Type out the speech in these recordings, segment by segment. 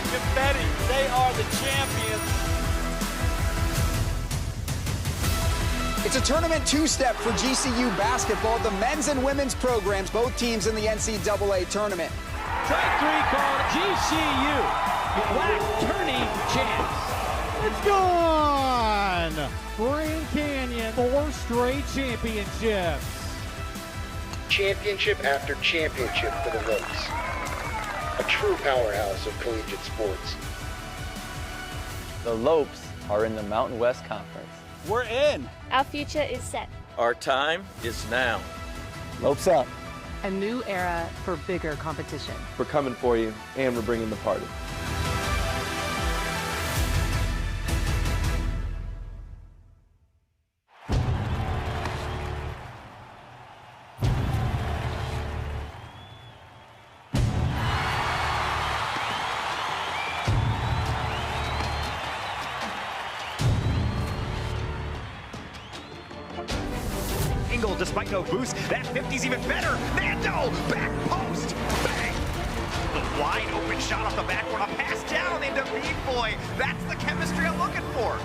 confetti. They are the champions. It's a tournament two-step for GCU basketball. The men's and women's programs, both teams in the NCAA tournament. Strike three called GCU. Black tourney chance. It's gone! Grand Canyon, 4 straight championships. Championship after championship for the Lopes. A true powerhouse of collegiate sports. The Lopes are in the Mountain West Conference. We're in. Our future is set. Our time is now. Lopes up. A new era for bigger competition. We're coming for you, and we're bringing the party. Despite no boost, that 50's even better. Nando, back post, bang! The wide open shot off the backboard, a pass down into B-Boy. That's the chemistry I'm looking for.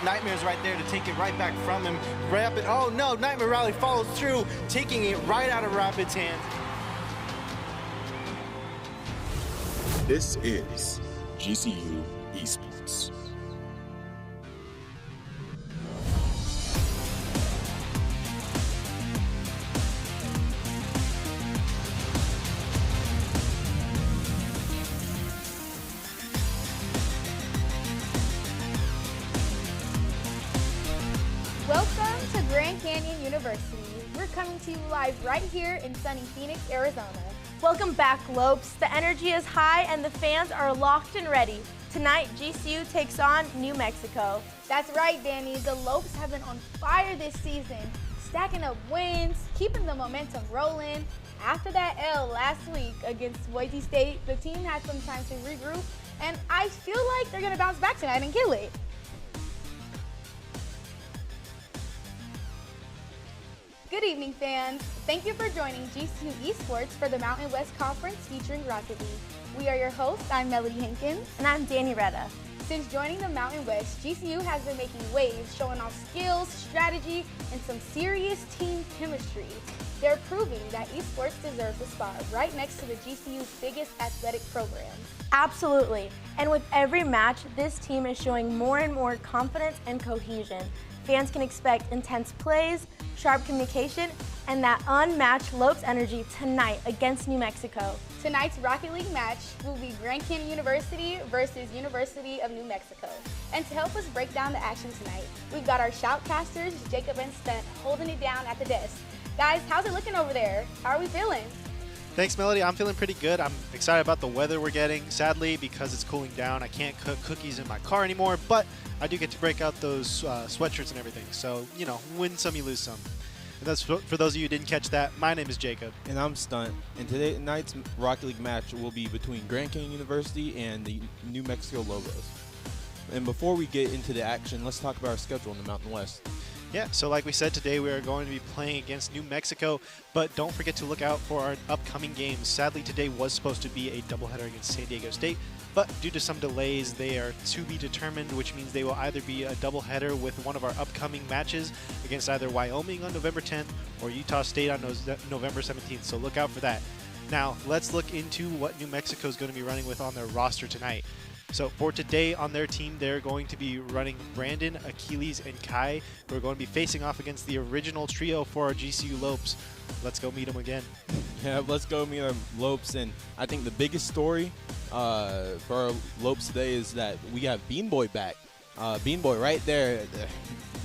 Nightmare's right there to take it right back from him. Rapid, oh no, Nightmare Rally follows through, taking it right out of Rapid's hands. This is GCU Esports. Welcome to Grand Canyon University. We're coming to you live right here in sunny Phoenix, Arizona. Welcome back, Lopes. The energy is high and the fans are locked and ready. Tonight, GCU takes on New Mexico. That's right, Danny. The Lopes have been on fire this season, stacking up wins, keeping the momentum rolling. After that L last week against Boise State, the team had some time to regroup, and I feel like they're going to bounce back tonight and kill it. Good evening, fans. Thank you for joining GCU Esports for the Mountain West Conference featuring Rocket League. We are your hosts. I'm Melody Hankins. And I'm Danny Retta. Since joining the Mountain West, GCU has been making waves, showing off skills, strategy, and some serious team chemistry. They're proving that esports deserves a spot right next to the GCU's biggest athletic programs. Absolutely. And with every match, this team is showing more and more confidence and cohesion. Fans can expect intense plays, sharp communication, and that unmatched Lopes energy tonight against New Mexico. Tonight's Rocket League match will be Grand Canyon University versus University of New Mexico. And to help us break down the action tonight, we've got our shoutcasters, Jacob and Stunt, holding it down at the desk. Guys, how's it looking over there? How are we feeling? Thanks, Melody. I'm feeling pretty good. I'm excited about the weather we're getting. Sadly, because it's cooling down, I can't cook cookies in my car anymore, but I do get to break out those sweatshirts and everything. So, you know, win some, you lose some. And that's for those of you who didn't catch that. My name is Jacob. And I'm Stunt. And tonight's Rocket League match will be between Grand Canyon University and the New Mexico Lobos. And before we get into the action, let's talk about our schedule in the Mountain West. Yeah, so like we said, today we are going to be playing against New Mexico, but don't forget to look out for our upcoming games. Sadly, today was supposed to be a doubleheader against San Diego State, but due to some delays, they are to be determined, which means they will either be a doubleheader with one of our upcoming matches against either Wyoming on November 10th or Utah State on November 17th, so look out for that. Now, let's look into what New Mexico is going to be running with on their roster tonight. So for today on their team, they're going to be running Brandon, Achilles, and Kai, who are going to be facing off against the original trio for our GCU Lopes. Let's go meet them again. Yeah, let's go meet our Lopes. And I think the biggest story for our Lopes today is that we have Beanboy back. Beanboy right there,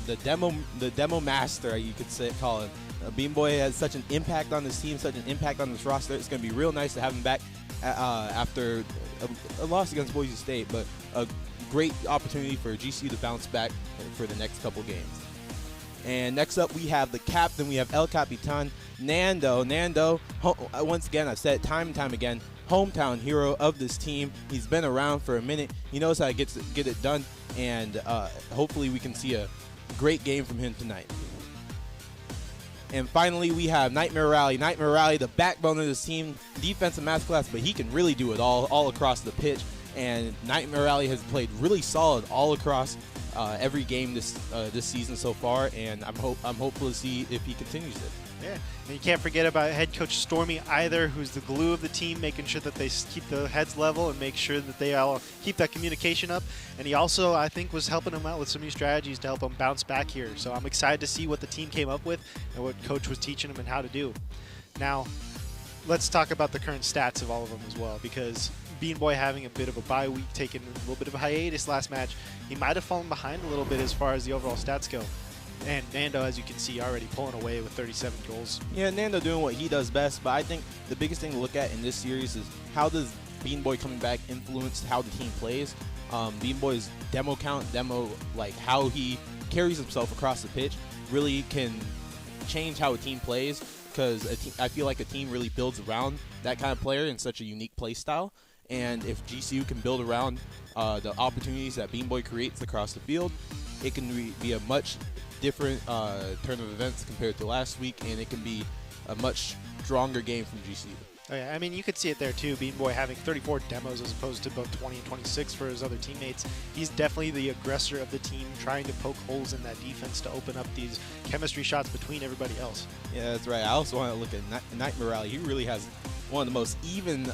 the demo master, you could call him. Beanboy has such an impact on this team, such an impact on this roster. It's going to be real nice to have him back after a loss against Boise State, but a great opportunity for GCU to bounce back for the next couple games. And next up, we have the captain. We have El Capitan, Nando. Nando, once again, I've said it time and time again, hometown hero of this team. He's been around for a minute. He knows how to get it done, and hopefully we can see a great game from him tonight. And finally, we have Nightmare Rally. Nightmare Rally, the backbone of this team, defensive masterclass, but he can really do it all across the pitch. And Nightmare Rally has played really solid all across every game this season so far, and I'm hopeful to see if he continues it. Yeah, and you can't forget about head coach Stormy either, who's the glue of the team, making sure that they keep the heads level and make sure that they all keep that communication up. And he also, I think, was helping them out with some new strategies to help them bounce back here. So I'm excited to see what the team came up with and what coach was teaching them and how to do. Now, let's talk about the current stats of all of them as well, because Bean Boy having a bit of a bye week, taking a little bit of a hiatus last match, he might have fallen behind a little bit as far as the overall stats go. And Nando, as you can see, already pulling away with 37 goals. Yeah, Nando doing what he does best, but I think the biggest thing to look at in this series is how does Bean Boy coming back influence how the team plays. Bean Boy's demo count, like how he carries himself across the pitch really can change how a team plays, because I feel like a team really builds around that kind of player in such a unique play style. And if GCU can build around the opportunities that Bean Boy creates across the field, it can be a much different turn of events compared to last week, and it can be a much stronger game from GCU. Oh yeah, I mean, you could see it there too. Bean Boy having 34 demos as opposed to about 20 and 26 for his other teammates. He's definitely the aggressor of the team, trying to poke holes in that defense to open up these chemistry shots between everybody else. Yeah, that's right. I also want to look at Nightmare Rally. He really has one of the most even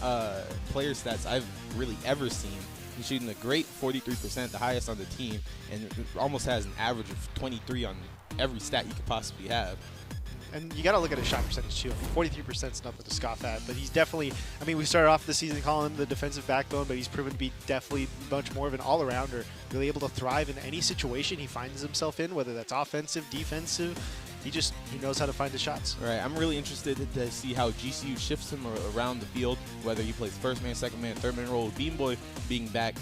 player stats I've really ever seen. He's shooting a great 43%, the highest on the team, and almost has an average of 23 on every stat you could possibly have. And you got to look at his shot percentage too. 43% is nothing to scoff at, but he's definitely, I mean, we started off the season calling him the defensive backbone, but he's proven to be definitely much more of an all-arounder, really able to thrive in any situation he finds himself in, whether that's offensive, defensive. He knows how to find the shots. Right. I'm really interested to see how GCU shifts him around the field, whether he plays first man, second man, third man role. Bean Boy being back,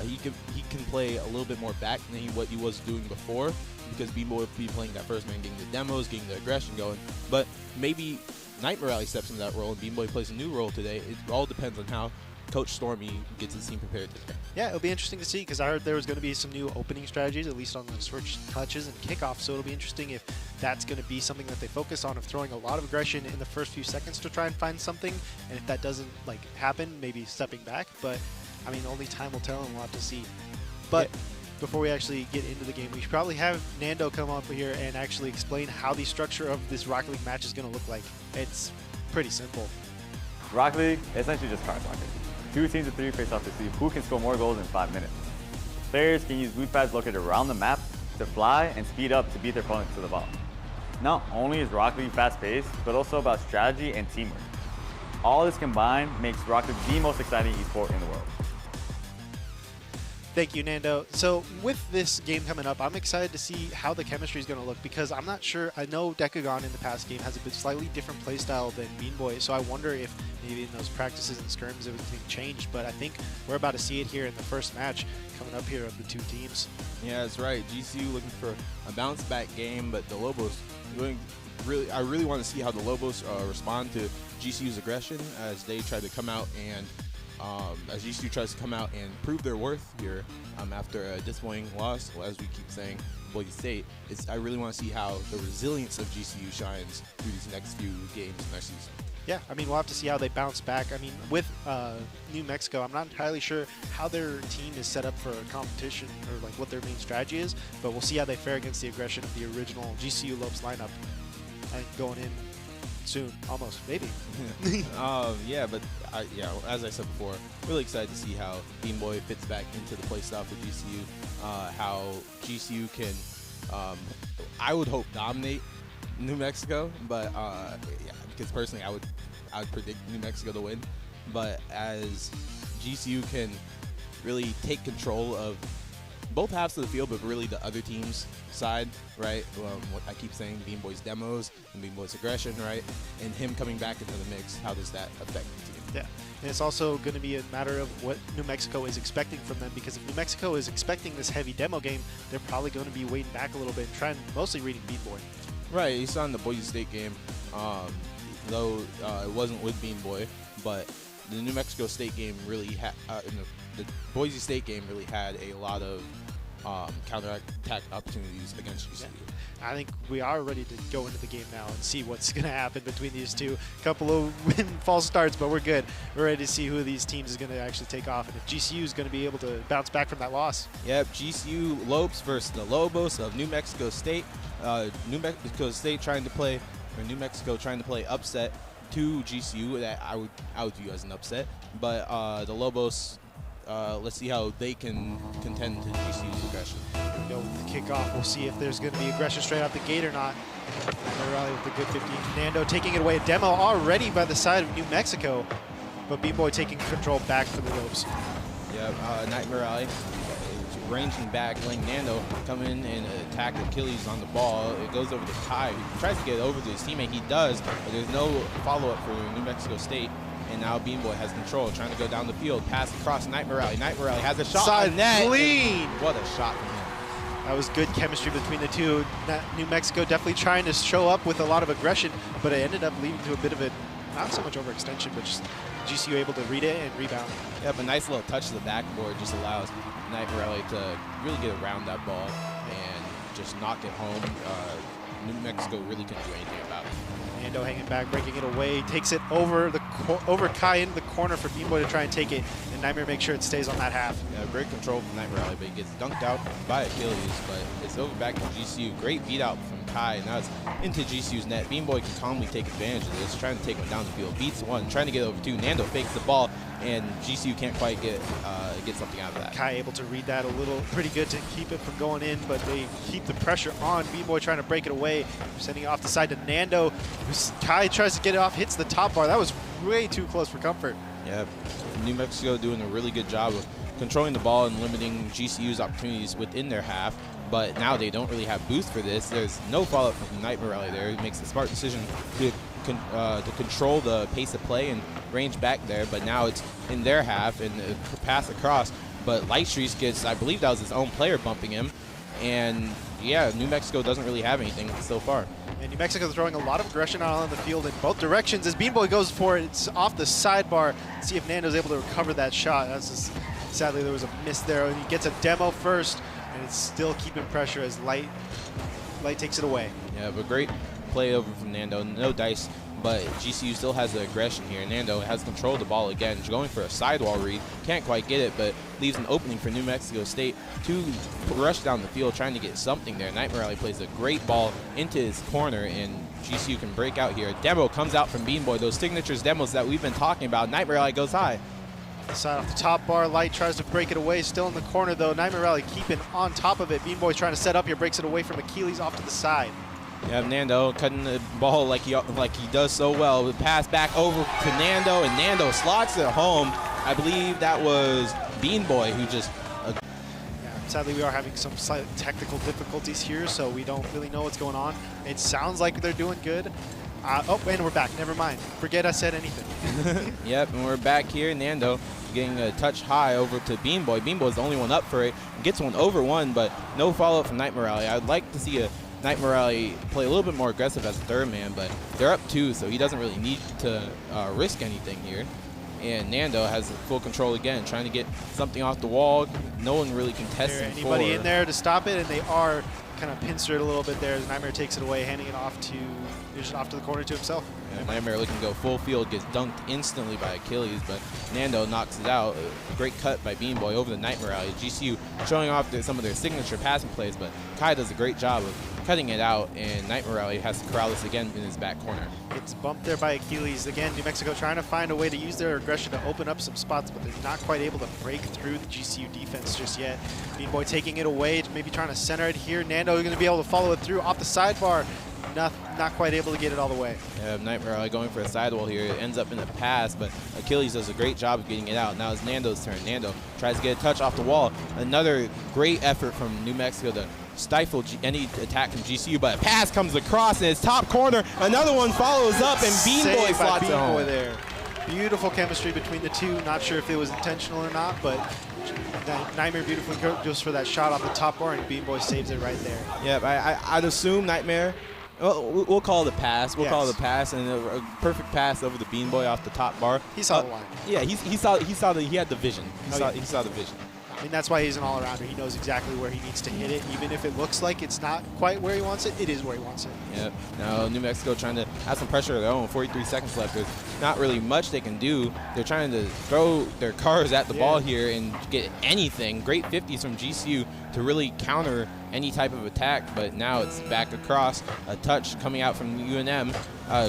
he can play a little bit more back than what he was doing before, because Bean Boy will be playing that first man, getting the demos, getting the aggression going. But maybe Nightmare Rally steps into that role and Bean Boy plays a new role today. It all depends on how Coach Stormy gets his team prepared today. Yeah, it'll be interesting to see, because I heard there was going to be some new opening strategies, at least on the switch touches and kickoffs. So it'll be interesting if that's going to be something that they focus on, of throwing a lot of aggression in the first few seconds to try and find something. And if that doesn't happen, maybe stepping back. But I mean, only time will tell, and we'll have to see. But before we actually get into the game, we should probably have Nando come up here and actually explain how the structure of this Rocket League match is going to look like. It's pretty simple. Rocket League, essentially just car soccer. 2 teams of 3 face off to see who can score more goals in 5 minutes. Players can use boot pads located around the map to fly and speed up to beat their opponents to the ball. Not only is Rocket League fast-paced, but also about strategy and teamwork. All this combined makes Rocket League the most exciting esport in the world. Thank you, Nando. So with this game coming up, I'm excited to see how the chemistry is going to look, because I'm not sure. I know Decagon in the past game has a bit slightly different play style than Bean Boy, so I wonder if maybe in those practices and scrims everything changed. But I think we're about to see it here in the first match coming up here of the two teams. Yeah, that's right. GCU looking for a bounce back game, but the Lobos I really want to see how the Lobos respond to GCU's aggression as they try to come out and as GCU tries to come out and prove their worth here after a disappointing loss, as we keep saying, Boise State. I really want to see how the resilience of GCU shines through these next few games next season. Yeah, I mean, we'll have to see how they bounce back. I mean, with New Mexico, I'm not entirely sure how their team is set up for a competition or what their main strategy is, but we'll see how they fare against the aggression of the original GCU Lopes lineup. I think going in soon, almost, maybe. Yeah, but as I said before, really excited to see how Bean Boy fits back into the play style for GCU. How GCU can, I would hope, dominate New Mexico, but because personally I would predict New Mexico to win. But as GCU can really take control of both halves of the field, but really the other team's side, right? What I keep saying, Bean Boy's demos and Bean Boy's aggression, right? And him coming back into the mix, how does that affect the team? Yeah, and it's also going to be a matter of what New Mexico is expecting from them, because if New Mexico is expecting this heavy demo game, they're probably going to be waiting back a little bit and trying, mostly reading Bean Boy. Right, you saw in the Boise State game, though it wasn't with Bean Boy, but the New Mexico State game really had, the Boise State game really had a lot of counterattack opportunities against GCU. I think we are ready to go into the game now and see what's going to happen between these two. Couple of false starts, but we're good. We're ready to see who of these teams is going to actually take off and if GCU is going to be able to bounce back from that loss. Yep, GCU Lopes versus the Lobos of New Mexico State. New Mexico State trying to play, or New Mexico trying to play upset to GCU that I would view as an upset. But the Lobos, let's see how they can contend to GCU's aggression. Here we go with the kickoff. We'll see if there's going to be aggression straight out the gate or not. Rally with the good 50. Nando taking it away. A demo already by the side of New Mexico, but B-Boy taking control back for the Lopes. Yeah, Nightmare Rally ranging back, letting Nando come in and attack Achilles on the ball. It goes over to Kai, who tries to get over to his teammate. He does, but there's no follow-up for New Mexico State. And now Bean Boy has control, trying to go down the field, pass across Nightmare Rally. Nightmare Rally has a shot Side on net. clean. What a shot from him. That was good chemistry between the two. New Mexico definitely trying to show up with a lot of aggression, but it ended up leading to a bit of a, not so much overextension, but just GCU able to read it and rebound. Yeah, but a nice little touch to the backboard just allows Nightmare Rally to really get around that ball and just knock it home. New Mexico really couldn't do anything about it. Nando hanging back, breaking it away, takes it over Kai into the corner for Bean Boy to try and take it, and Nightmare makes sure it stays on that half. Yeah, great control from Nightmare Rally, but he gets dunked out by Achilles, but it's over back to GCU. Great beat out from Kai, and now it's into GCU's net. Bean Boy can calmly take advantage of this, trying to take one down the field. Beats one, trying to get over two. Nando fakes the ball, and GCU can't quite get something out of that. Kai able to read that pretty good to keep it from going in, but they keep the pressure on. Bean Boy trying to break it away, sending it off the side to Nando. Kai tries to get it off, hits the top bar. That was way too close for comfort. Yeah, New Mexico doing a really good job of controlling the ball and limiting GCU's opportunities within their half. But now they don't really have boost for this. There's no follow-up from Nightmare Rally there. He makes the smart decision to control the pace of play and range back there. But now it's in their half and pass across. But Light Streaks gets, I believe that was his own player bumping him. And yeah, New Mexico doesn't really have anything so far. And New Mexico throwing a lot of aggression out on the field in both directions as Bean Boy goes for it. It's off the sidebar. See if Nando's able to recover that shot. That's just, sadly, there was a miss there. And he gets a demo first, and it's still keeping pressure as Light takes it away. Yeah, but great play over from Nando. No dice, but GCU still has the aggression here. Nando has control of the ball again. He's going for a sidewall read. Can't quite get it, but leaves an opening for New Mexico State to rush down the field, trying to get something there. Nightmare Rally plays a great ball into his corner, and GCU can break out here. Demo comes out from Bean Boy. Those signatures demos that we've been talking about. Nightmare Rally goes high. Side off the top bar, Light tries to break it away. Still in the corner, though. Nightmare Rally keeping on top of it. Bean Boy trying to set up here, breaks it away from Achilles off to the side. You have Nando cutting the ball like he does so well. Pass back over to Nando, and Nando slots it home. I believe that was Bean Boy who just... Sadly, we are having some slight technical difficulties here, so we don't really know what's going on. It sounds like they're doing good. Oh, and we're back. Never mind. Forget I said anything. Yep, and we're back here. Nando getting a touch high over to Bean Boy. Bean Boy's the only one up for it. Gets one over one, but no follow-up from Nightmare Rally. I'd like to see a Nightmare Rally play a little bit more aggressive as a third man, but they're up two, so he doesn't really need to risk anything here. And Nando has full control again, trying to get something off the wall. No one really contesting for. Anybody in there to stop it, and they are kind of pincered a little bit there as Nightmare takes it away, handing it off to the corner to himself. Yeah, Nightmare looking to go full field, gets dunked instantly by Achilles, but Nando knocks it out. A great cut by Bean Boy over the Nightmare Rally. GCU showing off some of their signature passing plays, but Kai does a great job of cutting it out, and Nightmare Rally has to corral this again in his back corner. Gets bumped there by Achilles. Again, New Mexico trying to find a way to use their aggression to open up some spots, but they're not quite able to break through the GCU defense just yet. Bean Boy taking it away, maybe trying to center it here. Nando is going to be able to follow it through off the sidebar. Not quite able to get it all the way. Yeah, Nightmare Rally going for a sidewall here. It ends up in a pass, but Achilles does a great job of getting it out. Now it's Nando's turn. Nando tries to get a touch off the wall. Another great effort from New Mexico to stifle any attack from GCU, but a pass comes across in his top corner. Another one follows up, and Bean Boy slots it home. Bean Boy there. Beautiful chemistry between the two. Not sure if it was intentional or not, but Nightmare beautifully goes for that shot off the top bar, and Bean Boy saves it right there. Yeah, I'd assume Nightmare. Well, we'll call it a pass. We'll call it a pass, and a perfect pass over the Bean Boy off the top bar. He saw the line. Yeah, he saw he had the vision. He saw the vision. mean, that's why he's an all-arounder. He knows exactly where he needs to hit it. Even if it looks like it's not quite where he wants it, it is where he wants it. Yep. Now New Mexico trying to have some pressure of their own. 43 seconds left. There's not really much they can do. They're trying to throw their cars at the ball here and get anything. Great 50s from GCU to really counter any type of attack, but now it's back across. A touch coming out from UNM.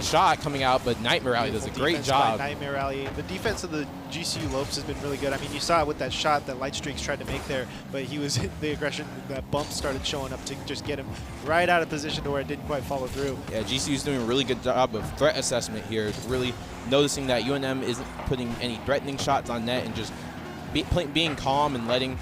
Shot coming out, but Nightmare Rally does a great job. Nightmare Rally. The defense of the GCU Lopes has been really good. I mean, you saw it with that shot that Light Streaks tried to make there, but he was the aggression, that bump started showing up to just get him right out of position to where it didn't quite follow through. Yeah, GCU's doing a really good job of threat assessment here, really noticing that UNM isn't putting any threatening shots on net and just being calm and letting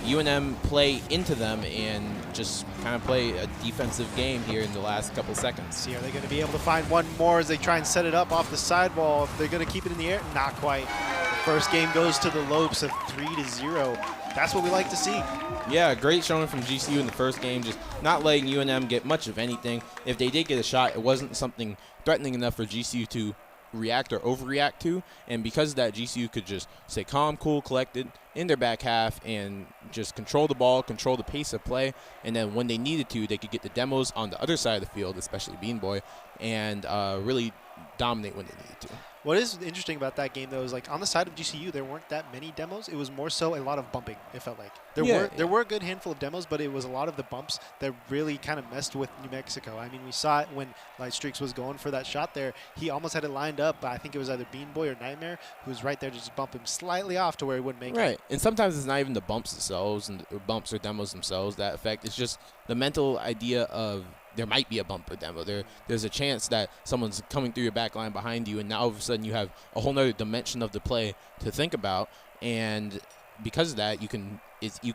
UNM play into them and just kind of play a defensive game here in the last couple seconds. See, are they going to be able to find one more as they try and set it up off the sidewall? If they're going to keep it in the air, not quite. The first game goes to the Lopes of 3-0. That's what we like to see. Yeah, great showing from GCU in the first game, just not letting UNM get much of anything. If they did get a shot, it wasn't something threatening enough for GCU to react or overreact to, and because of that, GCU could just stay calm, cool, collected in their back half and just control the ball, control the pace of play, and then when they needed to, they could get the demos on the other side of the field, especially Bean Boy, and really dominate when they needed to. What is interesting about that game, though, is like on the side of GCU, there weren't that many demos. It was more so a lot of bumping, it felt like. There were a good handful of demos, but it was a lot of the bumps that really kind of messed with New Mexico. I mean, we saw it when Light Streaks was going for that shot there. He almost had it lined up, but I think it was either Bean Boy or Nightmare who was right there to just bump him slightly off to where he wouldn't make it. Right, and sometimes it's not even the bumps themselves and bumps or demos themselves that affect. It's just the mental idea of there might be a bump or demo. There's a chance that someone's coming through your back line behind you, and now all of a sudden you have a whole nother dimension of the play to think about, and because of that, you can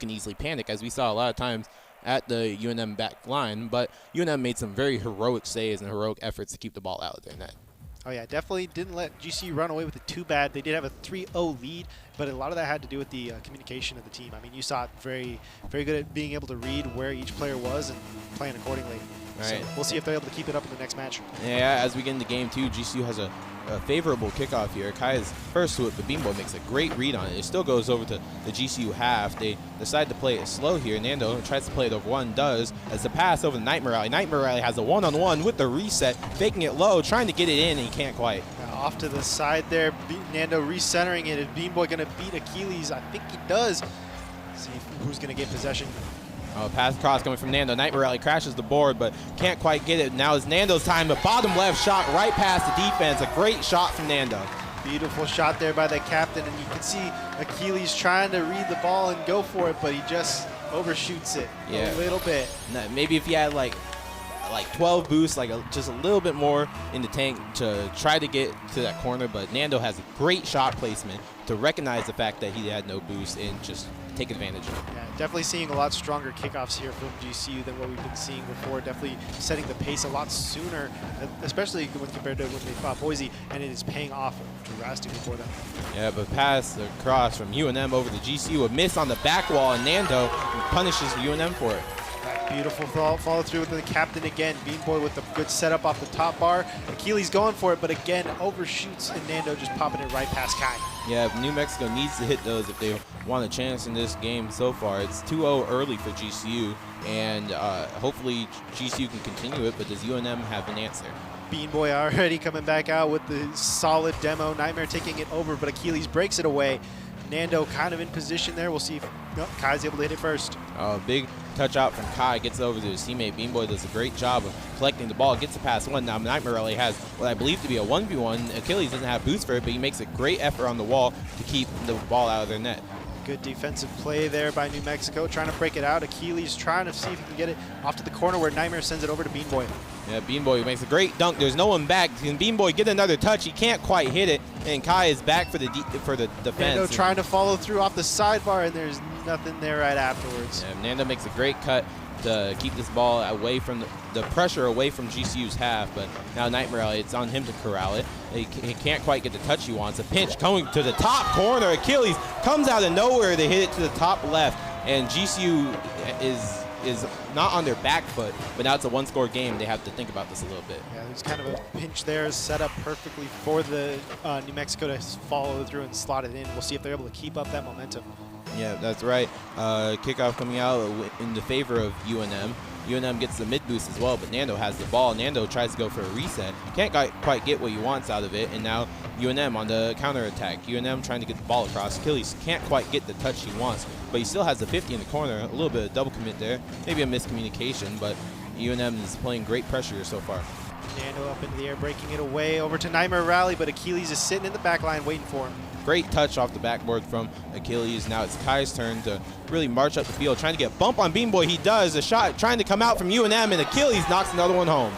easily panic, as we saw a lot of times at the UNM back line. But UNM made some very heroic saves and heroic efforts to keep the ball out of their net. Oh, yeah, definitely didn't let GCU run away with it too bad. They did have a 3-0 lead, but a lot of that had to do with the communication of the team. I mean, you saw it very, very good at being able to read where each player was and playing accordingly. Right. So we'll see if they're able to keep it up in the next match. Yeah, as we get into game two, GCU has a favorable kickoff here. Kai is first to it, but Bean Boy makes a great read on it. It still goes over to the GCU half. They decide to play it slow here. Nando tries to play it over one, does, as the pass over to Nightmare Rally. Nightmare Rally has a one-on-one with the reset, faking it low, trying to get it in, and he can't quite. Off to the side there, Nando recentering it. Is Bean Boy going to beat Achilles? I think he does. See who's going to get possession. Pass cross coming from Nando. Nightmare Rally crashes the board, but can't quite get it. Now is Nando's time. The bottom left shot right past the defense. A great shot from Nando. Beautiful shot there by the captain, and you can see Achilles trying to read the ball and go for it, but he just overshoots it a little bit. Maybe if he had like 12 boosts, just a little bit more in the tank to try to get to that corner, but Nando has a great shot placement to recognize the fact that he had no boost and just take advantage of it. Yeah, definitely seeing a lot stronger kickoffs here from GCU than what we've been seeing before. Definitely setting the pace a lot sooner, especially when compared to when they fought Boise, and it is paying off drastically for them. Yeah, but pass across from UNM over to GCU, a miss on the back wall, and Nando punishes UNM for it. Beautiful follow through with the captain again. Bean Boy with a good setup off the top bar. Achilles going for it, but again overshoots, and Nando just popping it right past Kai. Yeah, New Mexico needs to hit those if they want a chance in this game so far. It's 2-0 early for GCU, and hopefully GCU can continue it, but does UNM have an answer? Bean Boy already coming back out with the solid demo. Nightmare taking it over, but Achilles breaks it away. Nando kind of in position there. We'll see if Kai's able to hit it first. Big touch out from Kai, gets over to his teammate. Bean Boy does a great job of collecting the ball, gets it past one. Now Nightmare Rally has what I believe to be a 1v1. Achilles doesn't have boost for it, but he makes a great effort on the wall to keep the ball out of their net. Good defensive play there by New Mexico, trying to break it out. Achilles trying to see if he can get it off to the corner where Nightmare sends it over to Bean Boy. Yeah, Bean Boy makes a great dunk. There's no one back. Can Bean Boy get another touch? He can't quite hit it, and Kai is back for the defense. Nando trying to follow through off the sidebar, and there's nothing there right afterwards. Yeah, Nando makes a great cut to keep this ball away from the pressure away from GCU's half, but now Nightmare Rally, it's on him to corral it. He can't quite get the touch he wants. A pinch coming to the top corner. Achilles comes out of nowhere to hit it to the top left, and GCU is is not on their back foot, but now it's a one-score game. They have to think about this a little bit. Yeah, there's kind of a pinch there set up perfectly for the New Mexico to follow through and slot it in. We'll see if they're able to keep up that momentum. Yeah, that's right. Kickoff coming out in the favor of UNM. UNM gets the mid boost as well, but Nando has the ball. Nando tries to go for a reset. Can't quite get what he wants out of it, and now UNM on the counter attack. UNM trying to get the ball across. Achilles can't quite get the touch he wants, but he still has the 50 in the corner. A little bit of double commit there. Maybe a miscommunication, but UNM is playing great pressure so far. Nando up into the air, breaking it away over to Nightmare Rally, but Achilles is sitting in the back line waiting for him. Great touch off the backboard from Achilles. Now it's Kai's turn to really march up the field, trying to get a bump on Bean Boy. He does. A shot trying to come out from UNM, and Achilles knocks another one home.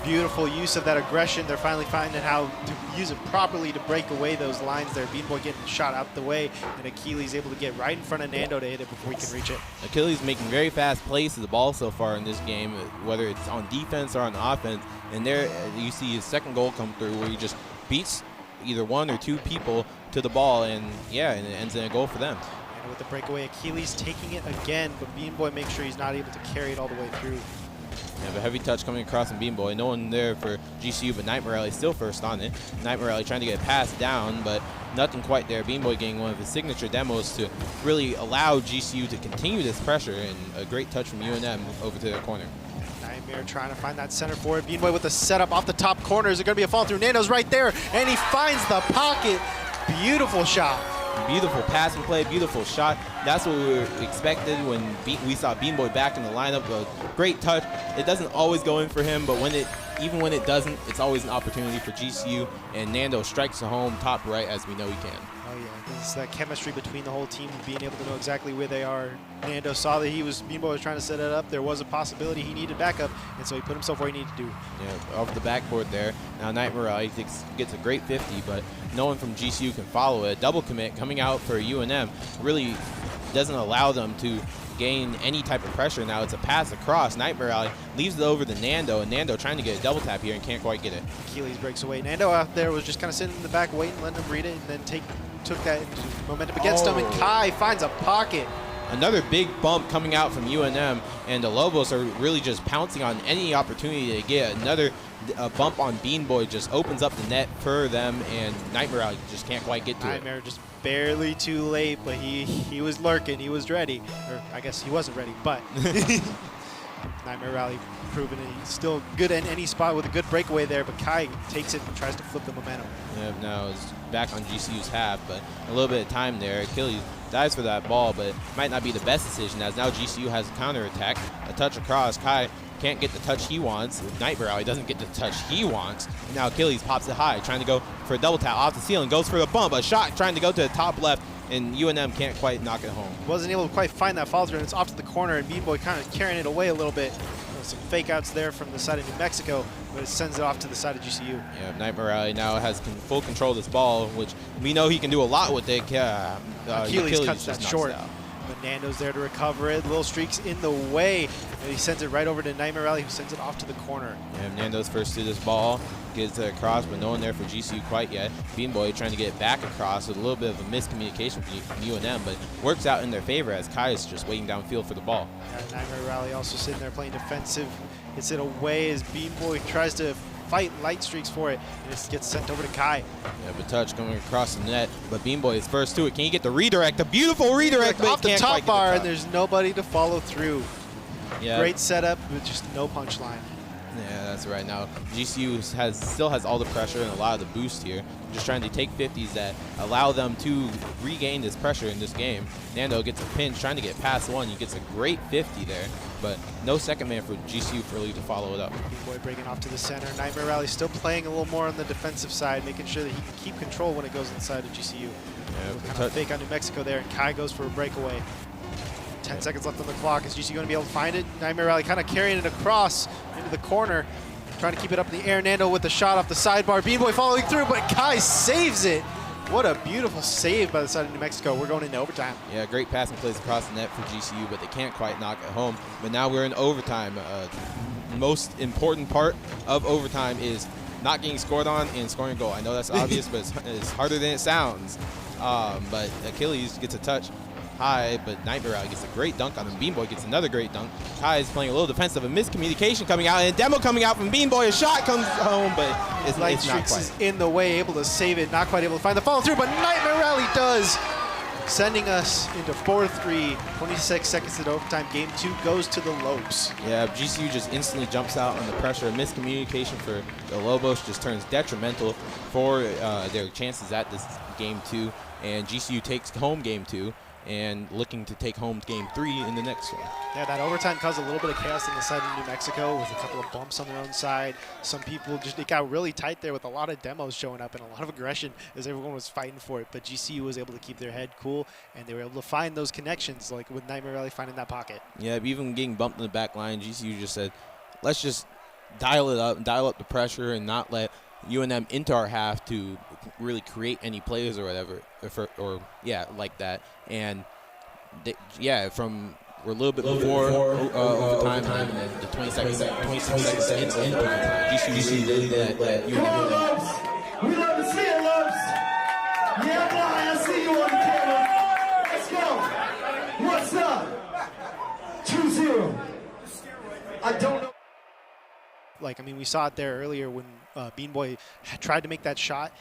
Beautiful use of that aggression. They're finally finding how to use it properly to break away those lines there. Bean Boy getting shot out the way, and Achilles able to get right in front of Nando to hit it before he can reach it. Achilles making very fast plays to the ball so far in this game, whether it's on defense or on offense. And there you see his second goal come through where he just beats either one or two people to the ball, and yeah, and it ends in a goal for them. And with the breakaway, Achilles taking it again, but Bean Boy makes sure he's not able to carry it all the way through. Yeah, a heavy touch coming across from Bean Boy. No one there for GCU, but Nightmare Rally still first on it. Nightmare Rally trying to get passed down, but nothing quite there. Bean Boy getting one of his signature demos to really allow GCU to continue this pressure, and a great touch from UNM over to the corner. Nightmare trying to find that center forward. Bean Boy with the setup off the top corner. Is it going to be a fall through? Nando's right there, and he finds the pocket. Beautiful shot. Beautiful passing play, beautiful shot. That's what we were expected when we saw Bean Boy back in the lineup. A great touch. It doesn't always go in for him, but even when it doesn't, it's always an opportunity for GCU, and Nando strikes the home top right as we know he can. Oh yeah, it's that chemistry between the whole team, being able to know exactly where they are. Nando saw that Bean Boy was trying to set it up. There was a possibility he needed backup, and so he put himself where he needed to do. Yeah, off the backboard there. Now Nightmare gets a great 50, but no one from GCU can follow it. Double commit coming out for UNM really doesn't allow them to gain any type of pressure. Now it's a pass across. Nightmare Alley leaves it over to Nando, and Nando trying to get a double tap here and can't quite get it. Achilles breaks away. Nando out there was just kind of sitting in the back waiting, letting him read it, and then took that momentum against him, and Kai finds a pocket. Another big bump coming out from UNM, and the Lobos are really just pouncing on any opportunity to get. Another bump on Bean Boy just opens up the net for them, and Nightmare Alley just can't quite get to Nightmare just barely too late, but he was lurking, he was ready. Or I guess he wasn't ready, but Nightmare Rally proving it. He's still good in any spot with a good breakaway there, but Kai takes it and tries to flip the momentum. Yeah, now it's back on GCU's half, but a little bit of time there. Achilles dives for that ball, but it might not be the best decision, as now GCU has a counterattack. A touch across. Kai can't get the touch he wants. Nightmare Rally doesn't get the touch he wants. Now Achilles pops it high, trying to go for a double tap off the ceiling, goes for the bump. A shot trying to go to the top left, and UNM can't quite knock it home. Wasn't able to quite find that follow through, and it's off to the corner, and Bean Boy kind of carrying it away a little bit. Some fake outs there from the side of New Mexico, but it sends it off to the side of GCU. Yeah, Nightmare Rally now has full control of this ball, which we know he can do a lot with it. Achilles cuts that short. But Nando's there to recover it. Little streaks in the way, and he sends it right over to Nightmare Rally, who sends it off to the corner. Yeah, Nando's first to this ball, gets it across, but no one there for GCU quite yet. Bean Boy trying to get it back across with a little bit of a miscommunication from UNM, but works out in their favor as Kai is just waiting downfield for the ball. Yeah, Nightmare Rally also sitting there playing defensive. Gets it away as Bean Boy tries to fight light streaks for it, and it gets sent over to Kai. Yeah, but touch coming across the net, but Bean Boy is first to it. Can he get the redirect? A beautiful redirect, but off the top bar, and there's nobody to follow through. Yeah. Great setup, but just no punchline. Yeah, that's right. Now GCU still has all the pressure and a lot of the boost here. Just trying to take 50s that allow them to regain this pressure in this game. Nando gets a pinch, trying to get past one. He gets a great 50 there, but no second man for GCU really to follow it up. Bean Boy breaking off to the center. Nightmare Rally still playing a little more on the defensive side, making sure that he can keep control when it goes inside of GCU. Yeah, kind of fake on New Mexico there, and Kai goes for a breakaway. 10 seconds left on the clock. Is GCU going to be able to find it? Nightmare Rally kind of carrying it across into the corner, trying to keep it up in the air. Nando with the shot off the sidebar. Bean Boy following through, but Kai saves it. What a beautiful save by the side of New Mexico. We're going into overtime. Yeah, great passing plays across the net for GCU, but they can't quite knock it home. But now we're in overtime. Most important part of overtime is not getting scored on and scoring a goal. I know that's obvious, but it's harder than it sounds. But Achilles gets a touch. high, but Nightmare Rally gets a great dunk on him. Bean Boy gets another great dunk. Kai is playing a little defensive, a miscommunication coming out, and a demo coming out from Bean Boy. A shot comes home, but it's not quite. Is in the way, able to save it, not quite able to find the follow through, but Nightmare Rally does, sending us into 4-3, 26 seconds into overtime. Game 2 goes to the Lopes. Yeah, GCU just instantly jumps out on the pressure. A miscommunication for the Lobos just turns detrimental for their chances at this Game 2, and GCU takes home Game 2 and looking to take home Game 3 in the next one. Yeah, that overtime caused a little bit of chaos on the side of New Mexico with a couple of bumps on their own side. Some people just, it got really tight there with a lot of demos showing up and a lot of aggression as everyone was fighting for it. But GCU was able to keep their head cool, and they were able to find those connections, like with Nightmare Rally finding that pocket. Yeah, even getting bumped in the back line, GCU just said, let's just dial it up and dial up the pressure and not let UNM into our half to really create any plays or whatever, like that. And we're a little bit before overtime, and the 26 seconds into GCU really let UNM win. We love to see it, Lopes. Yeah, boy, I see you on the camera. Let's go. What's up? 2-0. I don't know. Like, I mean, we saw it there earlier when Bean Boy tried to make that shot.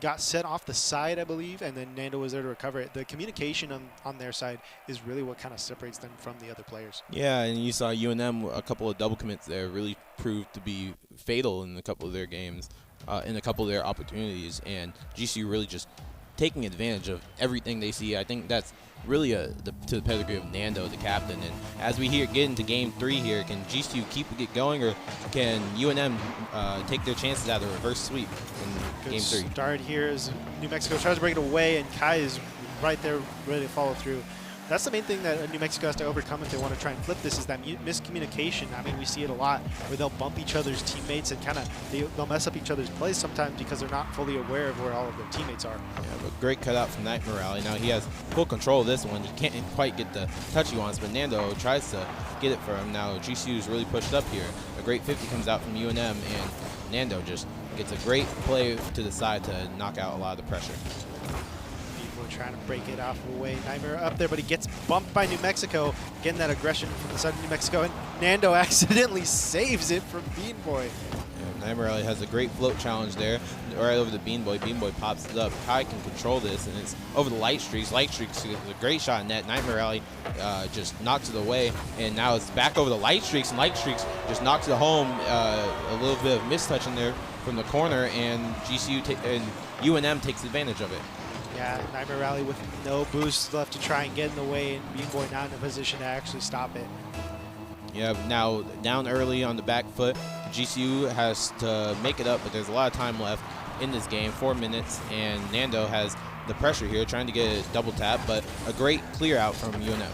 Got set off the side, I believe, and then Nando was there to recover it. The communication on their side is really what kind of separates them from the other players. Yeah, and you saw UNM, a couple of double commits there really proved to be fatal in a couple of their games, in a couple of their opportunities, and GCU really just taking advantage of everything they see. I think that's really to the pedigree of Nando, the captain. And as we get into Game 3 here, can GCU keep it going, or can UNM take their chances at a reverse sweep in Game 3? Start here as New Mexico tries to break it away, and Kai is right there ready to follow through. That's the main thing that New Mexico has to overcome if they want to try and flip this, is that miscommunication. I mean, we see it a lot where they'll bump each other's teammates and kind of they'll mess up each other's plays sometimes because they're not fully aware of where all of their teammates are. Yeah, but great cutout from Nightmare Rally. Now he has full control of this one. He can't quite get the touch he wants, but Nando tries to get it for him. Now GCU is really pushed up here. A great 50 comes out from UNM, and Nando just gets a great play to the side to knock out a lot of the pressure. Trying to break it off away. Nightmare up there, but he gets bumped by New Mexico. Getting that aggression from the side of New Mexico, and Nando accidentally saves it from Bean Boy. Yeah, Nightmare Rally has a great float challenge there, right over the Bean Boy. Bean Boy pops it up. Kai can control this, and it's over the Light Streaks. Light Streaks is a great shot in net. Nightmare Rally just knocks it away, and now it's back over the Light Streaks, and Light Streaks just knocks it home. A little bit of mistouch in there from the corner, and GCU and UNM takes advantage of it. Yeah, Nightmare Rally with no boost left to try and get in the way, and Bean Boy not in a position to actually stop it. Yeah, now down early on the back foot, GCU has to make it up, but there's a lot of time left in this game, 4 minutes, and Nando has the pressure here, trying to get a double tap, but a great clear out from UNM.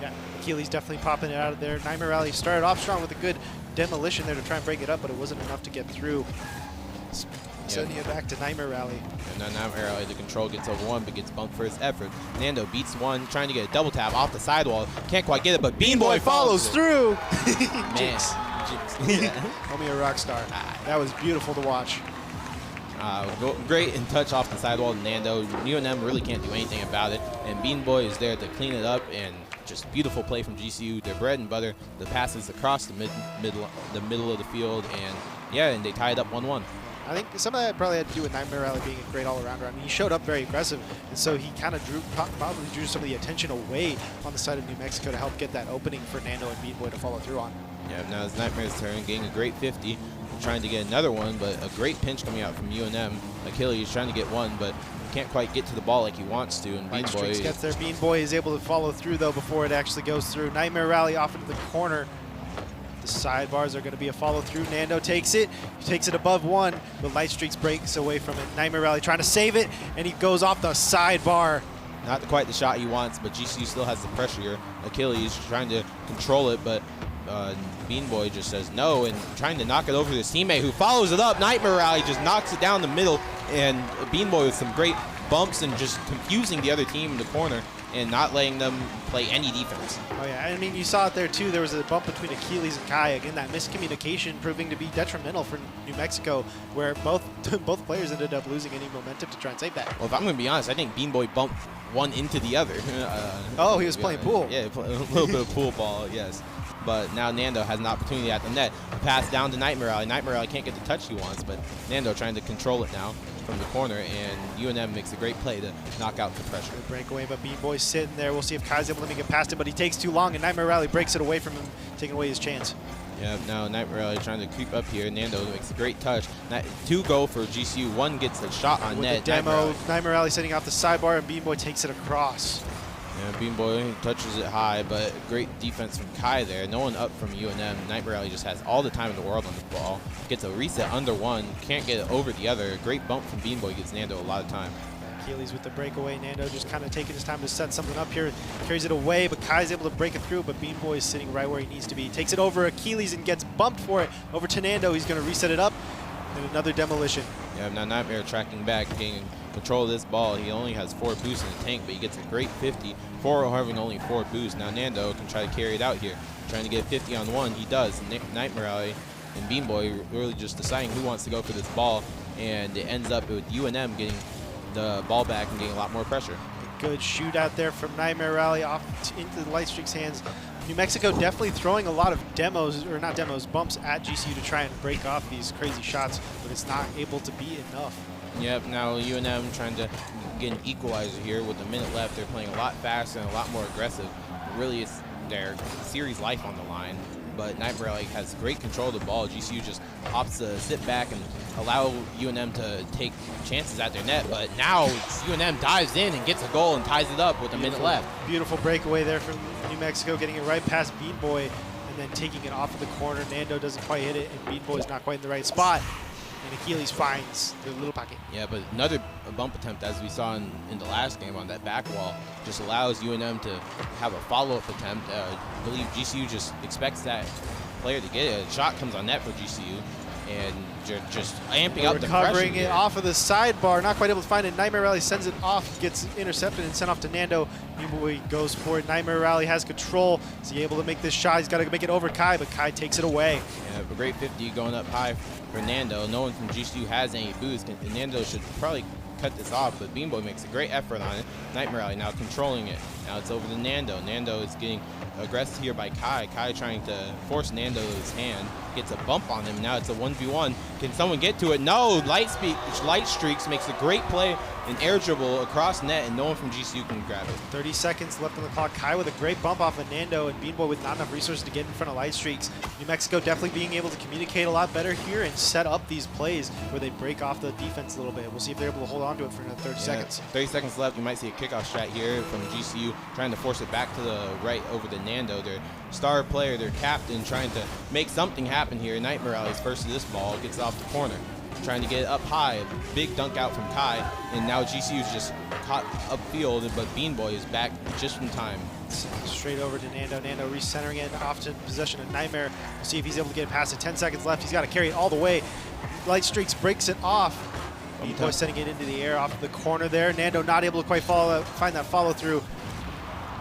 Yeah, Keely's definitely popping it out of there. Nightmare Rally started off strong with a good demolition there to try and break it up, but it wasn't enough to get through. Sending it back to Nightmare Rally. And then Nightmare Rally, the control gets over one, but gets bumped for his effort. Nando beats one, trying to get a double tap off the sidewall. Can't quite get it, but Bean Boy follows through. Man. Jinx. Homie a Rockstar. That was beautiful to watch. Great in touch off the sidewall. Nando, UNM really can't do anything about it. And Bean Boy is there to clean it up, and just beautiful play from GCU. Their bread and butter, the passes across the middle of the field, and yeah, and they tied up 1-1. I think some of that probably had to do with Nightmare Rally being a great all-arounder. I mean, he showed up very aggressive, and so he kind of probably drew some of the attention away on the side of New Mexico to help get that opening for Nando and Bean Boy to follow through on. Yeah, now it's Nightmare's turn, getting a great 50, trying to get another one, but a great pinch coming out from UNM. Achilles trying to get one, but can't quite get to the ball like he wants to, and Bean Boy gets there. Bean Boy is able to follow through, though, before it actually goes through. Nightmare Rally off into the corner. The sidebars are going to be a follow-through. Nando takes it. He takes it above one, but Light Streaks breaks away from it. Nightmare Rally trying to save it, and he goes off the sidebar. Not quite the shot he wants, but GCU still has the pressure here. Achilles trying to control it, but Bean Boy just says no, and trying to knock it over to his teammate, who follows it up. Nightmare Rally just knocks it down the middle, and Bean Boy with some great bumps and just confusing the other team in the corner and not letting them play any defense. Oh yeah, I mean, you saw it there too. There was a bump between Achilles and Kai. Again, that miscommunication proving to be detrimental for New Mexico, where both players ended up losing any momentum to try and save that. Well, if I'm going to be honest, I think Bean Boy bumped one into the other. Oh, he was playing pool. Yeah, a little bit of pool ball, yes. But now Nando has an opportunity at the net. Pass down to Nightmare Alley. Nightmare Alley can't get the touch he wants, but Nando trying to control it now from the corner, and UNM makes a great play to knock out the pressure. Good breakaway, but Bean Boy's sitting there. We'll see if Kai's able to make it past him, but he takes too long, and Nightmare Rally breaks it away from him, taking away his chance. Yeah, now Nightmare Rally trying to creep up here. Nando makes a great touch. 2 go for GCU. 1 gets a shot on With net. the demo, Nightmare Rally setting off the sidebar, and Bean Boy takes it across. Yeah, Bean Boy touches it high, but great defense from Kai there. No one up from UNM. Nightmare Rally just has all the time in the world on the ball. Gets a reset under one, can't get it over the other. Great bump from Bean Boy gives Nando a lot of time. Achilles with the breakaway. Nando just kind of taking his time to set something up here. Carries it away, but Kai's able to break it through, but Bean Boy is sitting right where he needs to be. Takes it over Achilles and gets bumped for it. Over to Nando. He's going to reset it up. And another demolition. Yeah, now Nightmare tracking back, getting control of this ball. He only has 4 boosts in the tank, but he gets a great 50 for having only 4 boosts. Now Nando can try to carry it out here. Trying to get 50 on 1. He does. Nightmare Alley and Bean Boy really just deciding who wants to go for this ball, and it ends up with UNM getting the ball back and getting a lot more pressure. Good shootout there from Nightmare Rally off into the Light Streak's hands. New Mexico definitely throwing a lot of bumps at GCU to try and break off these crazy shots, but it's not able to be enough. Yep, now UNM trying to get an equalizer here with a minute left. They're playing a lot faster and a lot more aggressive. Really, it's their series life on the line. But Nightmare Alley has great control of the ball. GCU just opts to sit back and allow UNM to take chances at their net. But now UNM dives in and gets a goal and ties it up with a minute left. Beautiful breakaway there from New Mexico, getting it right past Bean Boy and then taking it off of the corner. Nando doesn't quite hit it, and Bean Boy's not quite in the right spot. And Achilles finds the little pocket. Yeah, but another bump attempt, as we saw in the last game on that back wall, just allows UNM to have a follow-up attempt. I believe GCU just expects that player to get it. A shot comes on net for GCU, and just amping up the pressure. Recovering it off of the sidebar, not quite able to find it. Nightmare Rally sends it off, gets intercepted and sent off to Nando. Bean Boy goes for it. Nightmare Rally has control. Is he able to make this shot? He's got to make it over Kai, but Kai takes it away. Yeah, a great 50 going up high for Nando. No one from GCU has any boost, and Nando should probably cut this off, but Bean Boy makes a great effort on it. Nightmare Alley now controlling it. Now it's over to Nando. Nando is getting aggressive here by Kai. Kai trying to force Nando's hand. Gets a bump on him. Now it's a 1v1. Can someone get to it? No! Light Streaks makes a great play, an air dribble across net, and no one from GCU can grab it. 30 seconds left on the clock. Kai with a great bump off of Nando, and Bean Boy with not enough resources to get in front of Light Streaks. New Mexico definitely being able to communicate a lot better here and set up these plays where they break off the defense a little bit. We'll see if they're able to hold on to it for another 30 seconds. 30 seconds left. You might see a kickoff shot here from GCU trying to force it back to the right over to Nando. Their star player, their captain, trying to make something happen here. Nightmare Alley's first to this ball, gets off the corner. Trying to get it up high, a big dunk out from Kai, and now GCU's just caught upfield, but Bean Boy is back just in time. Straight over to Nando. Nando recentering it off to possession of Nightmare. We'll see if he's able to get it past it. 10 seconds left. He's got to carry it all the way. Light Streaks breaks it off. Bean Boy sending it into the air off the corner there. Nando not able to quite find that follow through.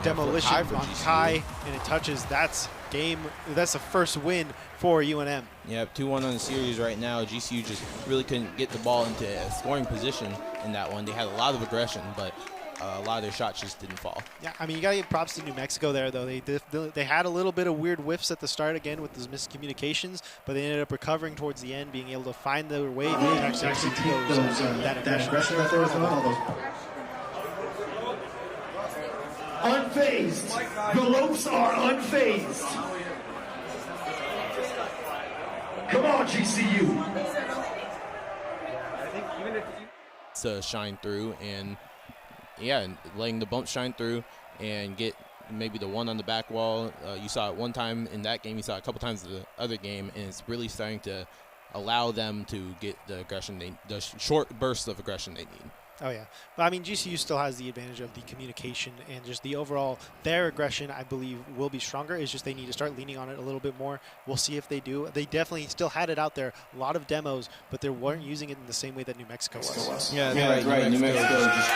Demolition on Kai, and it touches. That's the first win for UNM. Yeah, 2-1 on the series right now. GCU just really couldn't get the ball into a scoring position in that one. They had a lot of aggression, but a lot of their shots just didn't fall. Yeah, I mean, you got to give props to New Mexico there, though. They had a little bit of weird whiffs at the start again with those miscommunications, but they ended up recovering towards the end, being able to find their way to actually take that aggression right there as well. All those. Unfazed. The Lopes are unfazed. Come on, GCU. To shine through, and yeah, letting the bump shine through and get maybe the one on the back wall. You saw it one time in that game. You saw it a couple times in the other game, and it's really starting to allow them to get the aggression, the short bursts of aggression they need. Oh, yeah. But, I mean, GCU still has the advantage of the communication and just the overall, their aggression, I believe, will be stronger. It's just they need to start leaning on it a little bit more. We'll see if they do. They definitely still had it out there, a lot of demos, but they weren't using it in the same way that New Mexico was. Yeah, right. New Mexico just...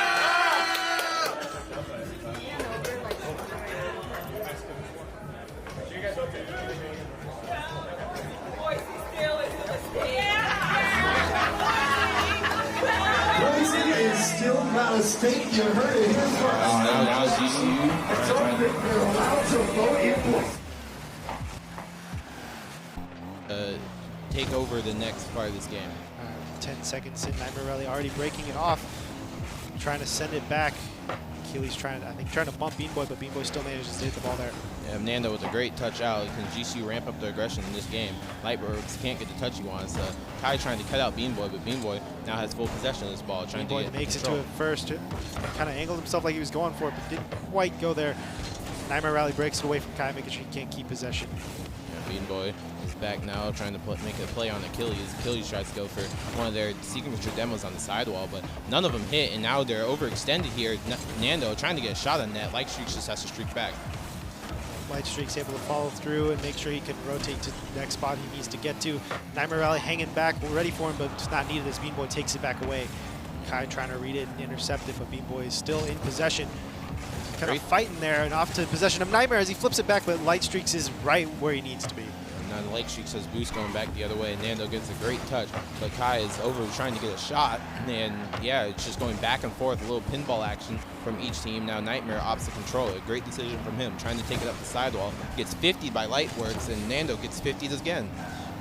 Boise is still not a state. You heard it here first. Now GCU. They're allowed to vote in Boise. Take over the next part of this game. 10 seconds in, Nightmare Rally already breaking it off, trying to send it back. Achilles trying to bump Bean Boy, but Bean Boy still manages to hit the ball there. Yeah, Nando with a great touch out. Can GCU ramp up their aggression in this game? Lightbirds can't get the touch he wants. Kai trying to cut out Bean Boy, but Bean Boy now has full possession of this ball. Bean Boy makes it to it first. Kind of angled himself like he was going for it, but didn't quite go there. Nightmare Rally breaks it away from Kai, making sure he can't keep possession. Yeah, Bean Boy is back now, trying to make a play on Achilles. Achilles tries to go for one of their signature demos on the sidewall, but none of them hit, and now they're overextended here. Nando trying to get a shot on net. Lightstreaks just has to streak back. Lightstreak's able to follow through and make sure he can rotate to the next spot he needs to get to. Nightmare Rally hanging back, ready for him, but it's not needed as Bean Boy takes it back away. Kai trying to read it and intercept it, but Bean Boy is still in possession. Kind of fighting there and off to possession of Nightmare as he flips it back, but Lightstreaks is right where he needs to be. And now the Lightstreaks has boost going back the other way, and Nando gets a great touch, but Kai is over trying to get a shot, and yeah, it's just going back and forth, a little pinball action from each team. Now Nightmare opts the controller. Great decision from him, trying to take it up the sidewall. Gets 50'd by Lightworks, and Nando gets 50'd again.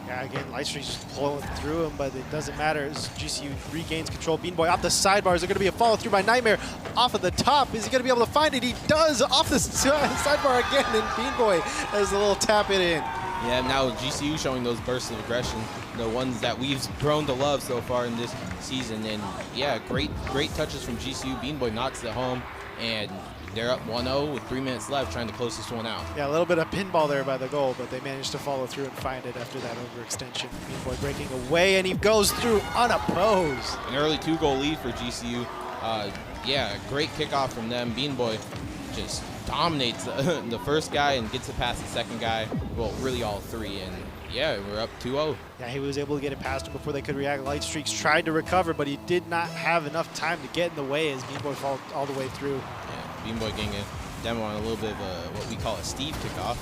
Yeah, again, Lightstreak's just pulling through him, but it doesn't matter as GCU regains control. Bean Boy off the sidebar. Is there going to be a follow through by Nightmare off of the top? Is he going to be able to find it? He does off the sidebar again, and Bean Boy has a little tap it in. Yeah, now GCU showing those bursts of aggression, the ones that we've grown to love so far in this season. And yeah, great touches from GCU. Bean Boy knocks it home, and they're up 1-0 with 3 minutes left, trying to close this one out. Yeah, a little bit of pinball there by the goal, but they managed to follow through and find it after that overextension. Bean Boy breaking away, and he goes through unopposed. An early 2-goal lead for GCU. Yeah, great kickoff from them. Bean Boy just dominates the first guy and gets it past the second guy. Well, really all three, and yeah, we're up 2-0. Yeah, he was able to get it past him before they could react. Lightstreaks tried to recover, but he did not have enough time to get in the way as Bean Boy followed all the way through. Yeah, Bean Boy getting a demo on a little bit of what we call a Steve kickoff.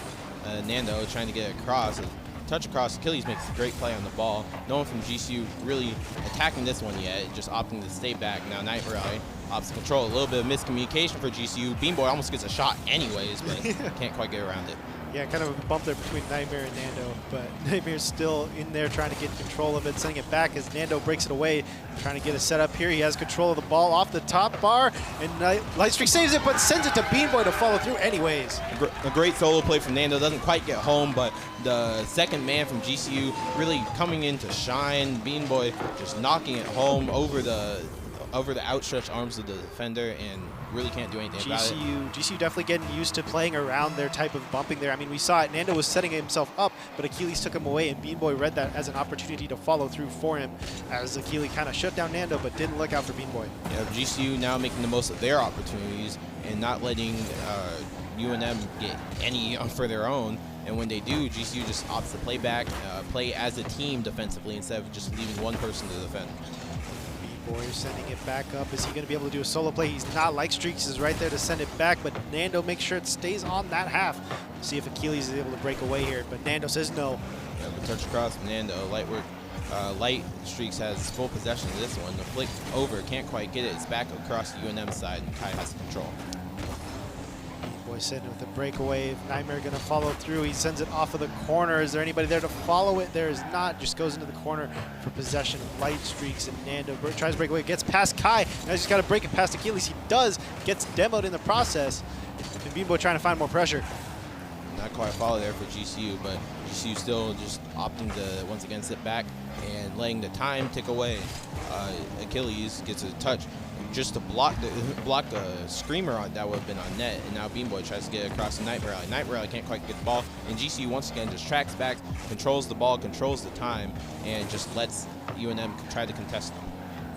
Nando trying to get it across. Touch across, Achilles makes a great play on the ball. No one from GCU really attacking this one yet, just opting to stay back. Now Nightmare Rally opts to control. A little bit of miscommunication for GCU. Bean Boy almost gets a shot anyways, but can't quite get around it. Yeah, kind of a bump there between Nightmare and Nando, but Nightmare's still in there trying to get control of it, sending it back as Nando breaks it away, trying to get a setup here. He has control of the ball off the top bar, and Lightstreak saves it, but sends it to Bean Boy to follow through anyways. A great solo play from Nando. Doesn't quite get home, but the second man from GCU really coming in to shine. Bean Boy just knocking it home over the outstretched arms of the defender, and really can't do anything about it. GCU definitely getting used to playing around their type of bumping there. I mean, we saw it. Nando was setting himself up, but Achilles took him away, and Bean Boy read that as an opportunity to follow through for him as Achilles kind of shut down Nando, but didn't look out for Bean Boy. Yeah, GCU now making the most of their opportunities and not letting UNM get any for their own. And when they do, GCU just opts to play back, play as a team defensively instead of just leaving one person to defend. Boy sending it back up. Is he going to be able to do a solo play? He's not. Lightstreaks is right there to send it back, but Nando makes sure it stays on that half. We'll see if Achilles is able to break away here, but Nando says no. Yeah, but touch across Nando. Lightstreaks has full possession of this one. The flick over, can't quite get it. It's back across the UNM side, and Kai has control. Boy sitting with a breakaway. Nightmare going to follow through. He sends it off of the corner. Is there anybody there to follow it? There is not. Just goes into the corner for possession of Lightstreaks, and Nando tries to break away. Gets past Kai. Now he's got to break it past Achilles. He does. Gets demoed in the process. And Bean Boy trying to find more pressure. Not quite a follow there for GCU, but GCU still just opting to once again sit back and letting the time tick away. Achilles gets a touch just to block the screamer that would have been on net, and now Bean Boy tries to get it across to Nightmare Rally. Nightmare Rally can't quite get the ball, and GCU once again just tracks back, controls the ball, controls the time, and just lets UNM try to contest them.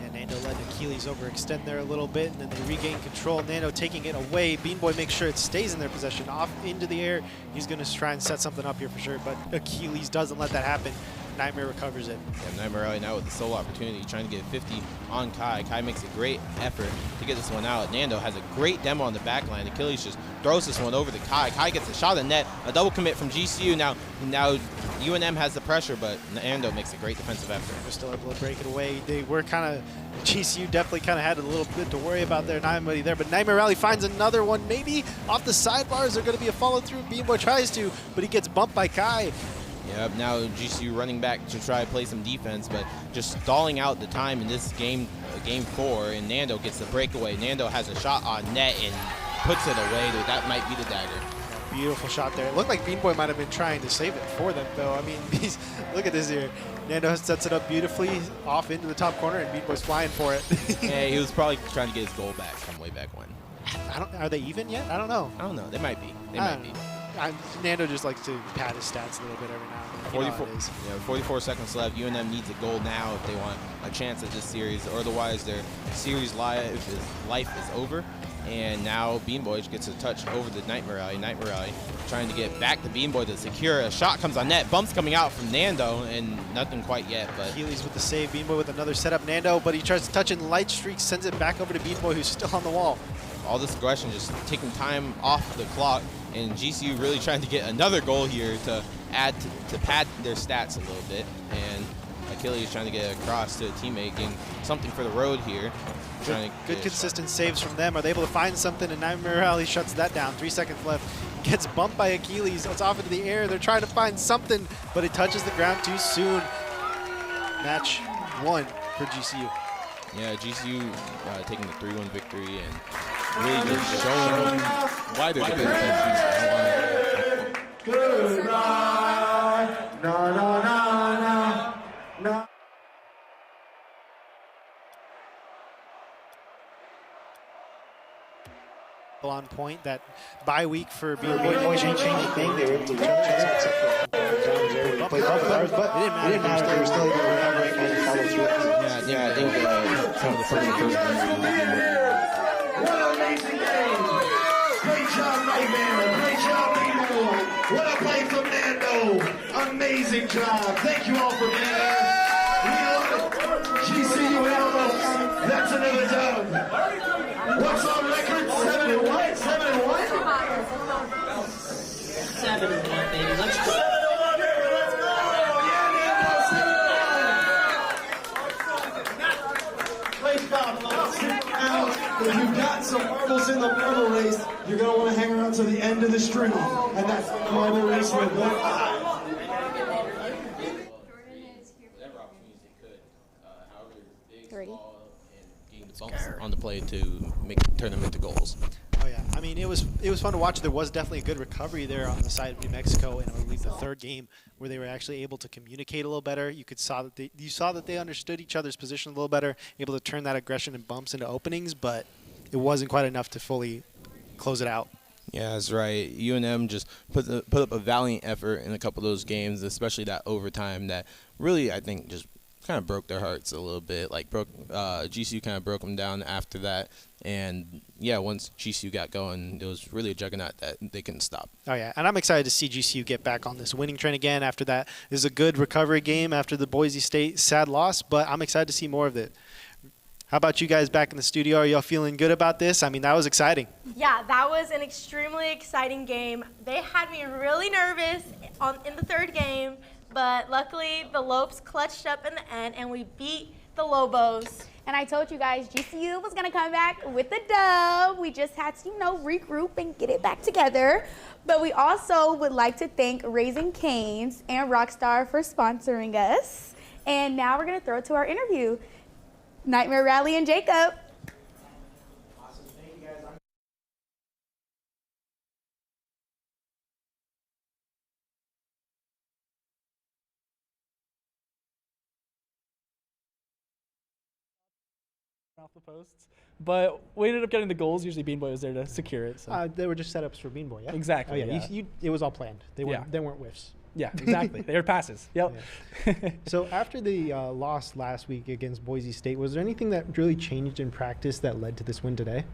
And Nando letting Achilles overextend there a little bit, and then they regain control. Nando taking it away. Bean Boy makes sure it stays in their possession, off into the air. He's going to try and set something up here for sure, but Achilles doesn't let that happen. Nightmare recovers it. Yeah, Nightmare right now with the solo opportunity, trying to get 50 on Kai. Kai makes a great effort to get this one out. Nando has a great demo on the back line. Achilles just throws this one over to Kai. Kai gets a shot in net, a double commit from GCU. Now UNM has the pressure, but Nando makes a great defensive effort. They're still able to break it away. They were kind of, GCU definitely kind of had a little bit to worry about there. Not anybody there, but Nightmare Rally finds another one. Maybe off the sidebars, they're going to be a follow through. Bean Boy tries to, but he gets bumped by Kai. Yep, now GCU running back to try to play some defense, but just stalling out the time in this game 4, and Nando gets the breakaway. Nando has a shot on net and puts it away. That might be the dagger. Beautiful shot there. It looked like Bean Boy might have been trying to save it for them, though. I mean, look at this here. Nando sets it up beautifully off into the top corner, and Bean Boy's flying for it. Yeah, he was probably trying to get his goal back from way back when. Are they even yet? I don't know. I don't know. They might be. They might be. Nando just likes to pad his stats a little bit every now and then. 44 seconds left. UNM needs a goal now if they want a chance at this series, or otherwise their series life is over. And now Bean Boy gets a touch over the Nightmare Rally. Nightmare Rally trying to get back to Bean Boy to secure. A shot comes on net. Bumps coming out from Nando, and nothing quite yet. But Achilles with the save. Bean Boy with another setup. Nando, but he tries to touch in light streak, sends it back over to Bean Boy, who's still on the wall. All this aggression just taking time off the clock, and GCU really trying to get another goal here to add to pad their stats a little bit. And Achilles trying to get across to a teammate, getting something for the road here. Good consistent saves from them. Are they able to find something? And Nightmare Rally shuts that down. 3 seconds left. Gets bumped by Achilles. It's off into the air. They're trying to find something, but it touches the ground too soon. Match 1 for GCU. Yeah, GCU taking the 3-1 victory and really just showing why they're the better team. Good night. Na na na na na. On point, that bye week for Bean Boy. They were able to play both bars, but it didn't matter. They were still able to recover and follow through. Yeah, I think some of the first What an amazing game! Great job, Nightmare. Great job, Bean Boy. What a play from Nando. Amazing job. Thank you all for being here. We love it. GCU Lopes. That's another dub. What's on record? 7-1? 7-1? 7-1, baby. Let's go. 7-1, baby. Let's go. Great job, Lopes. Now, if you've got some marbles in the marble race, you're going to want to hang around to the end of the string. And that's the marble race with one. On the play to turn them into goals. Oh yeah, I mean it was fun to watch. There was definitely a good recovery there on the side of New Mexico, and I believe the third game where they were actually able to communicate a little better. You saw that they understood each other's position a little better, able to turn that aggression and bumps into openings, but it wasn't quite enough to fully close it out. Yeah, that's right. UNM just put up a valiant effort in a couple of those games, especially that overtime that really I think just kind of broke their hearts a little bit. Like GCU kind of broke them down after that, and yeah, once GCU got going, it was really a juggernaut that they couldn't stop. Oh yeah, and I'm excited to see GCU get back on this winning train again after that. This is a good recovery game after the Boise State sad loss, but I'm excited to see more of it. How about you guys back in the studio? Are y'all feeling good about this? I mean, that was exciting. Yeah, that was an extremely exciting game. They had me really nervous in the third game, but luckily the Lopes clutched up in the end and we beat the Lobos. And I told you guys GCU was gonna come back with a dub. We just had to, regroup and get it back together. But we also would like to thank Raising Cane's and Rockstar for sponsoring us. And now we're gonna throw it to our interview. Nightmare Rally and Jacob. Awesome. Thank you guys. Off the posts, but we ended up getting the goals. Usually Bean Boy was there to secure it. So. They were just setups for Bean Boy, yeah? Exactly. Oh, yeah. It was all planned. They weren't whiffs. Yeah, exactly. They were passes. Yep. Yeah. So after the loss last week against Boise State, was there anything that really changed in practice that led to this win today?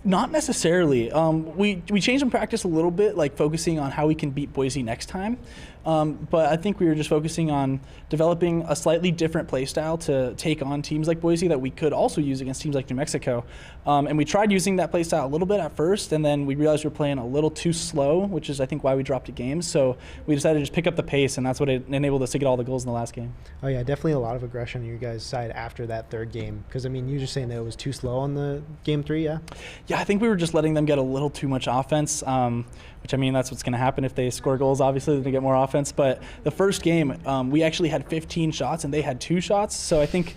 Not necessarily. We changed in practice a little bit, like focusing on how we can beat Boise next time. But I think we were just focusing on developing a slightly different play style to take on teams like Boise that we could also use against teams like New Mexico. And we tried using that play style a little bit at first, and then we realized we were playing a little too slow, which is I think why we dropped a game. So we decided to just pick up the pace, and that's what it enabled us to get all the goals in the last game. Oh yeah, definitely a lot of aggression on your guys' side after that third game. Because I mean, you were just saying that it was too slow on the game 3, yeah? Yeah, I think we were just letting them get a little too much offense, which I mean, that's what's going to happen if they score goals, obviously, they're going to get more offense. But the first game, we actually had 15 shots and they had 2 shots. So I think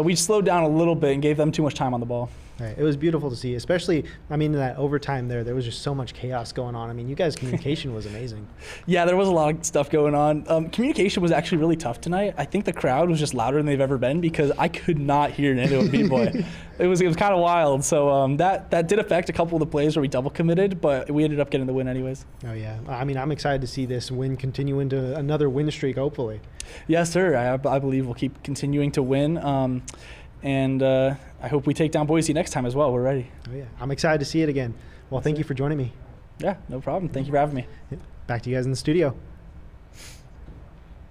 we slowed down a little bit and gave them too much time on the ball. Right. It was beautiful to see, especially, I mean, in that overtime there was just so much chaos going on. I mean, you guys' communication was amazing. Yeah, there was a lot of stuff going on. Communication was actually really tough tonight. I think the crowd was just louder than they've ever been because I could not hear Nando B-Boy. It was kind of wild. So that did affect a couple of the plays where we double committed, but we ended up getting the win anyways. Oh, yeah. I mean, I'm excited to see this win continue into another win streak, hopefully. Yes, sir. I believe we'll keep continuing to win. And I hope we take down Boise next time as well. We're ready. Oh, yeah. I'm excited to see it again. Well, thank you for joining me. Yeah, no problem. Thank you for having me. Back to you guys in the studio.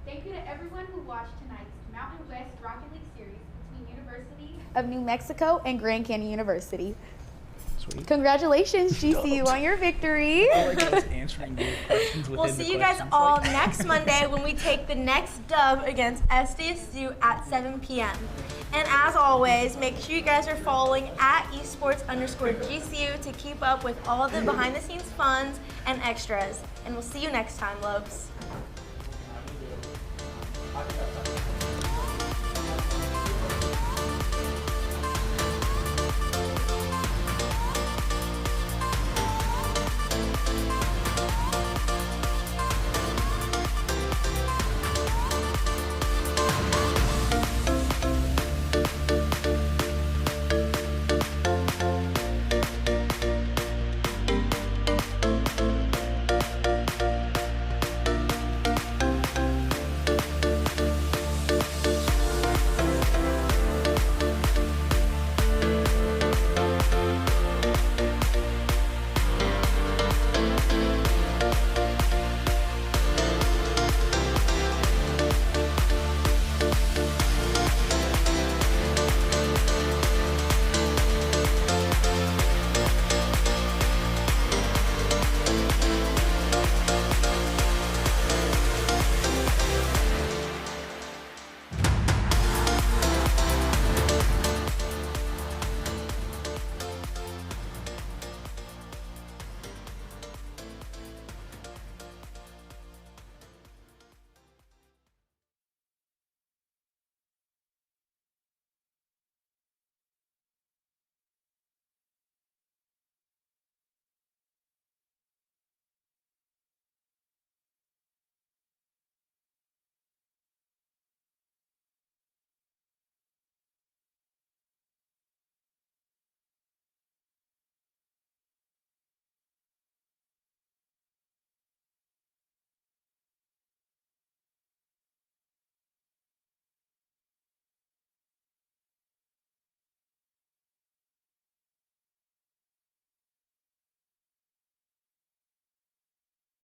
Thank you to everyone who watched tonight's Mountain West Rocket League series between University of New Mexico and Grand Canyon University. Sweet. Congratulations, GCU, on your victory. We'll see you guys all next Monday when we take the next dub against SDSU at 7 p.m. And as always, make sure you guys are following at esports_GCU to keep up with all the behind-the-scenes funs and extras. And we'll see you next time, Lopes.